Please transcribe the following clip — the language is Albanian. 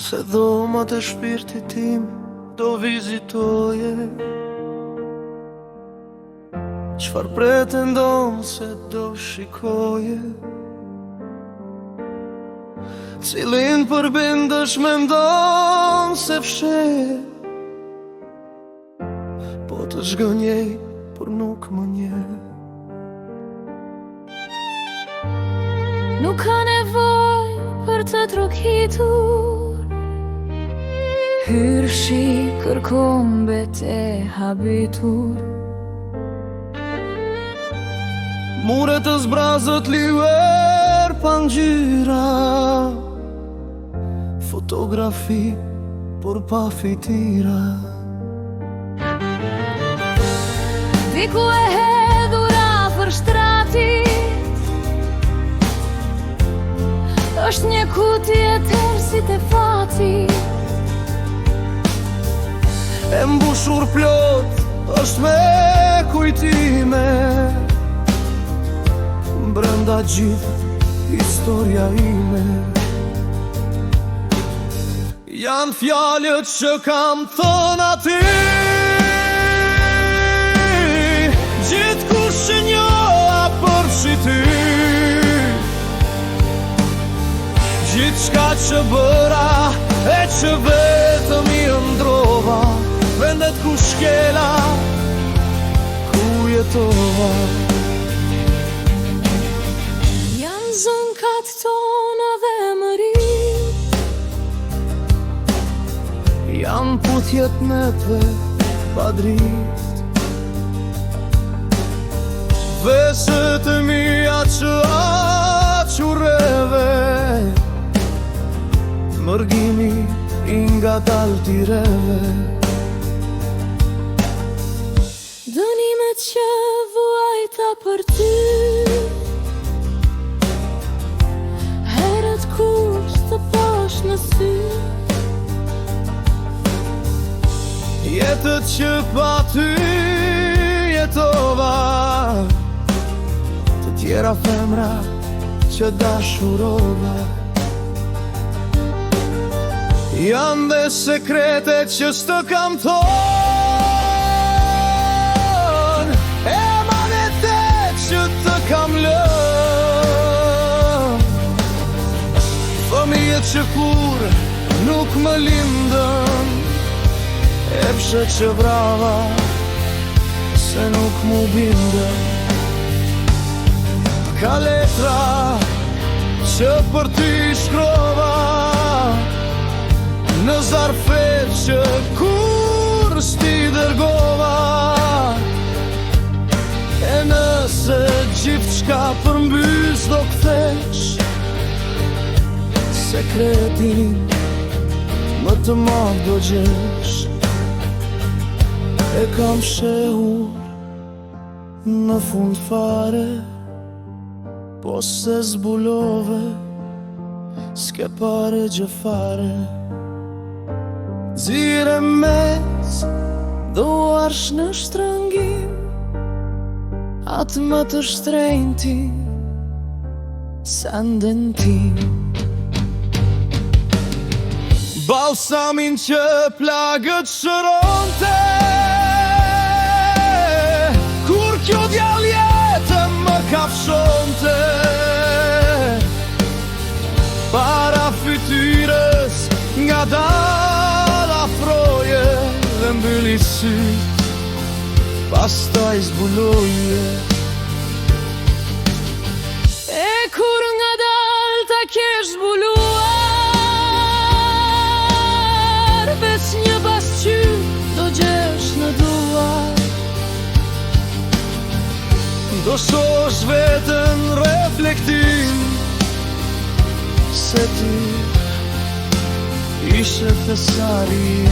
Se dhomat e shpirtit tim do vizitoje, çfar pretendon se do shikoje, cilin përbindësh mendon se fshe, po të zgënjej, por nuk më nje. Nuk ka nevoj për të trokitur, hyrshi kërkombet e habitur. Muret të zbrazët liuer pa ngjyra, fotografi por pa fitira. Diku e hedhura për shtratit, është një kutje tërësit e fatit. E mbushur plot është me kujtime, brenda gjithë historia ime. Janë fjalët që kam thënë aty, gjithë kush që njoha përfshi ty, gjithë shka që bëra e që vetëm i ndrova, vendet ku shkela, ku jetova. Janë zënkat tona dhe mërit, janë putjet netve pa drift, veset e mia që aqureve, mërgimi i nga taltireve. dënimet që vuajta për ty, herët kur të pash në sy. Jetët që pa ty jetova, të tjera femra që dashurova. Janë dhe sekrete që s'të kam thonë, emanete që të kam lënë, fëmijët që kur nuk më lindën, epshe që vrava se nuk mu bindën. Ka letra që për ty shkrova, në zarfet që kur s'ti dërgova. E nëse gjithë shka përmbys do kthesh, sekretin më të madh do gjesh. E kam shehur në fund fare, po se zbulove, s'ke pare gjë fare. Zire mes, do arsh në shtrëngim, atë më të shtrejnë ti, sandën tim. Balsamin që plagët shëronte, kur kjo djall jetën më kafshonte, para fytyrës nga dal afroje dhe mbyli syt, pastaj zbuloje. E kur nga dal ta kesh zbuluar, ves një pasqyrë do gjesh në duar. Do shosh vetën reflektim, se ti ishe thesari.